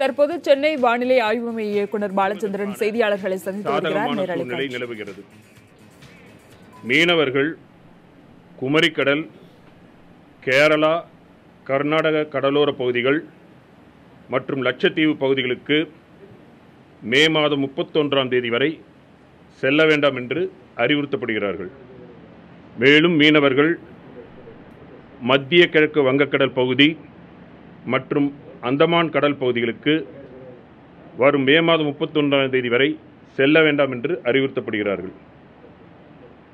தற்போது சென்னை வானிலை ஆய்வு மைய இயக்குனர் பாலச்சந்திரன் செய்தியாளர்களை சந்தித்து வருகிறார். நிலவுகிறது. மீனவர்கள் குமரிக்கடல், கேரளா, கர்நாடக கடலோர பகுதிகள் மற்றும் லட்சத்தீவு பகுதிகளுக்கு மே மாதம் 31ஆம் தேதி வரை செல்ல வேண்டாம் என்று அறிவுறுத்தப்படுகிறார்கள். மேலும் மீனவர்கள் மத்திய கிழக்கு வங்கக்கடல் பகுதி மற்றும் அந்தமான் கடல் பகுதிகளுக்கு வரும் மே மாதம் 31ஆம் தேதி வரை செல்ல வேண்டாம் என்று அறிவுறுத்தப்படுகிறார்கள்.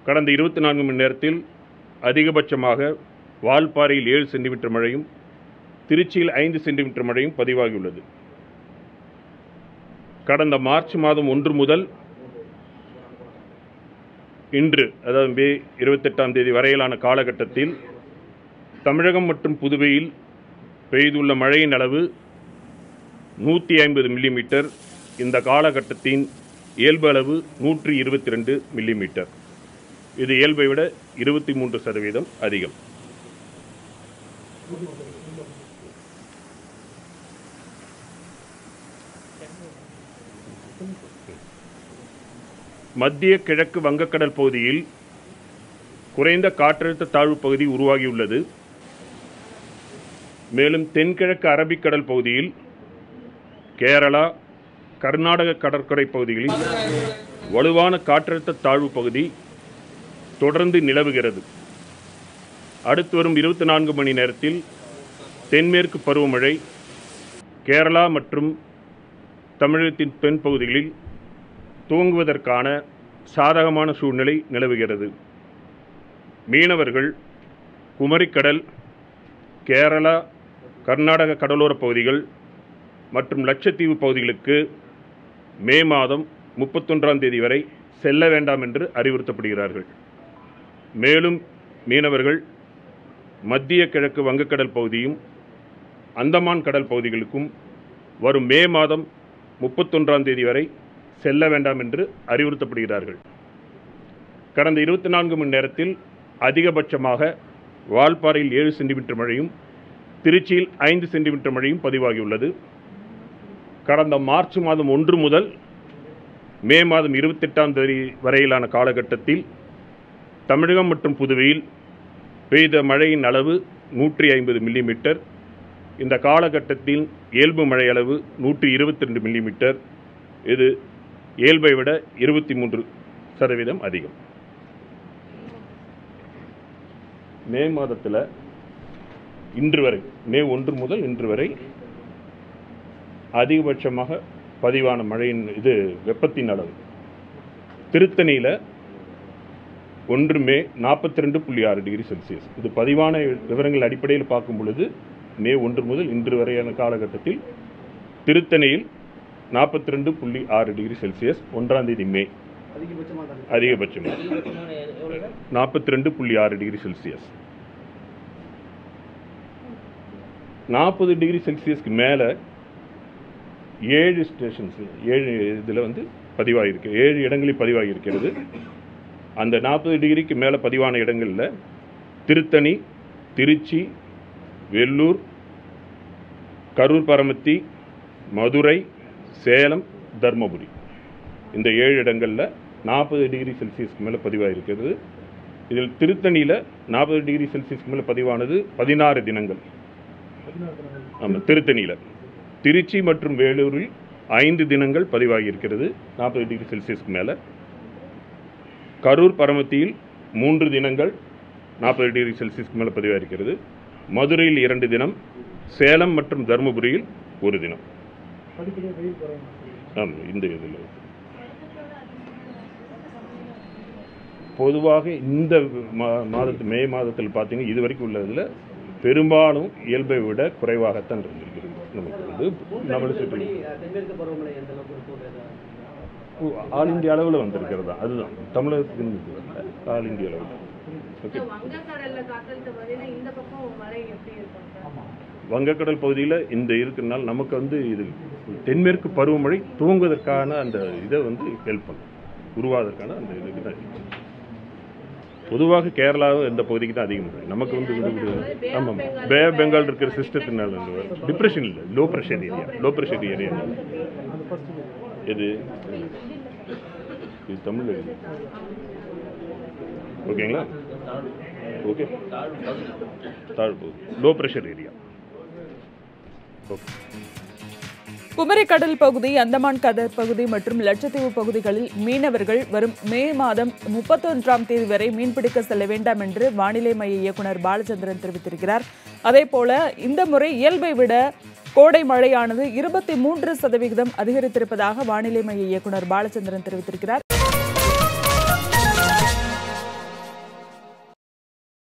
கடந்த 24 மணி நேரத்தில் அதிகபட்சமாக வால்பாறையில் 7 சென்டிமீட்டர் மழையும், திருச்சியில் 5 சென்டிமீட்டர் மழையும் பதிவாகியுள்ளது. கடந்த மார்ச் மாதம் 1 முதல் இன்று, அதாவது மே 28ஆம் தேதி வரையிலான காலகட்டத்தில் தமிழகம் மற்றும் புதுவையில் பெய்துள்ள மழையின் அளவு 150 மில்லிமீட்டர். இந்த காலகட்டத்தின் இயல்பு அளவு 122 மில்லிமீட்டர். இது இயல்பை விட 23% அதிகம். மத்திய கிழக்கு வங்கக்கடல் பகுதியில் குறைந்த காற்றழுத்த தாழ்வு பகுதி உருவாகியுள்ளது. மேலும் தென்கிழக்கு அரபிக்கடல் பகுதியில் கேரளா, கர்நாடக கடற்கரை பகுதிகளில் வலுவான காற்றழுத்த தாழ்வு பகுதி தொடர்ந்து நிலவுகிறது. அடுத்து வரும் 24 மணி நேரத்தில் தென்மேற்கு பருவமழை கேரளா மற்றும் தமிழகத்தின் தென் பகுதிகளில் துவங்குவதற்கான சாதகமான சூழ்நிலை நிலவுகிறது. மீனவர்கள் குமரிக்கடல், கேரளா, கர்நாடக கடலோர பகுதிகள் மற்றும் லட்சத்தீவு பகுதிகளுக்கு மே மாதம் 31ஆம் தேதி வரை செல்ல வேண்டாம் என்று அறிவுறுத்தப்படுகிறார்கள். மேலும் மீனவர்கள் மத்திய கிழக்கு வங்கக்கடல் பகுதியும் அந்தமான் கடல் பகுதிகளுக்கும் வரும் மே மாதம் 31ஆம் தேதி வரை செல்ல வேண்டாம் என்று அறிவுறுத்தப்படுகிறார்கள். கடந்த 24 மணி நேரத்தில் அதிகபட்சமாக வால்பாறையில் 7 சென்டிமீட்டர் மழையும், திருச்சியில் 5 சென்டிமீட்டர் மழையும் பதிவாகியுள்ளது. கடந்த மார்ச் மாதம் 1 முதல் மே மாதம் 28ஆம் தேதி வரையிலான காலகட்டத்தில் தமிழகம் மற்றும் புதுவையில் பெய்த மழையின் அளவு 150 மில்லிமீட்டர். இந்த காலகட்டத்தில் இயல்பு மழை அளவு 122 மில்லிமீட்டர். இது இயல்பை விட 23% அதிகம். மே மாதத்தில் இன்று வரை, மே 1 முதல் இன்று வரை அதிகபட்சமாக பதிவான மழையின் வெப்பத்தின் அளவு திருத்தணியில் 1 மே 42.6 டிகிரி செல்சியஸ். இது பதிவான விவரங்கள் அடிப்படையில் பார்க்கும் பொழுது மே 1 முதல் இன்று வரையான காலகட்டத்தில் திருத்தணியில் 42.6 டிகிரி செல்சியஸ் 1ஆம் தேதி மே அதிகபட்சமாக 42.6 டிகிரி செல்சியஸ். 40 டிகிரி செல்சியஸ்க்கு மேலே 7 ஸ்டேஷன்ஸ், 7 இதில் பதிவாகிருக்கு, 7 இடங்களில் பதிவாகியிருக்கிறது. அந்த 40 டிகிரிக்கு மேலே பதிவான இடங்களில் திருத்தணி, திருச்சி, வெள்ளூர், கரூர் பரமத்தி, மதுரை, சேலம், தர்மபுரி, இந்த 7 இடங்களில் 40 டிகிரி செல்சியஸ்க்கு மேலே பதிவாகிருக்கிறது. இதில் திருத்தணியில் 40 டிகிரி செல்சியஸ்க்கு மேலே பதிவானது 16 தினங்கள். ஆமாம், திருத்தணியில். திருச்சி மற்றும் வேலூரில் 5 தினங்கள் பதிவாகியிருக்கிறது 40 டிகிரி செல்சியஸ்க்கு மேலே. கரூர் பரமத்தியில் 3 தினங்கள் 40 டிகிரி செல்சியஸ்க்கு மேலே பதிவாகியிருக்கிறது. மதுரையில் 2 தினம், சேலம் மற்றும் தர்மபுரியில் 1 தினம். ஆமாம், இந்த இதில் பொதுவாக இந்த மே மாதத்தில் பார்த்தீங்கன்னா இது வரைக்கும் உள்ளதில் பெரும்பாலும் இயல்பை விட குறைவாகத்தான் இருந்திருக்கிறது. நமக்கு ஆல் இந்தியா அளவில் வந்திருக்கிறதா, அதுதான் தமிழகத்துக்கு ஆல் இந்தியா அளவில். ஓகே, வங்கக்கடல் பகுதியில் இந்த இருக்கிறனால நமக்கு இது தென்மேற்கு பருவமழை துவங்குவதற்கான அந்த இதை ஹெல்ப் பண்ணும், உருவாவதற்கான அந்த இதுக்கு தான். பொதுவாக கேரளாவும் இந்த பகுதிக்கு தான் அதிகம் மழை. நமக்கு ஆமாம், பே ஆஃப் பெங்கால் இருக்கிற சிஸ்டத்தினால டிப்ரெஷன் இல்லை, லோ ப்ரெஷர் ஏரியா. எது இது தமிழ் ஓகேங்களா? Okay, low pressure area. Okay. Kumari கடல் பகுதி, அந்தமான் கடற்பகுதி மற்றும் லட்சத்தீவு பகுதிகளில் மீனவர்கள் வரும் மே மாதம் 31ஆம் தேதி வரை மீன்பிடிக்க செல்ல வேண்டாம் என்று வானிலை மைய இயக்குநர் பாலச்சந்திரன் தெரிவித்திருக்கிறார். அதேபோல இந்த முறை இயல்பை விட கோடை மழையானது 23% அதிகரித்திருப்பதாக வானிலை மைய இயக்குநர் பாலச்சந்திரன் தெரிவித்திருக்கிறார்.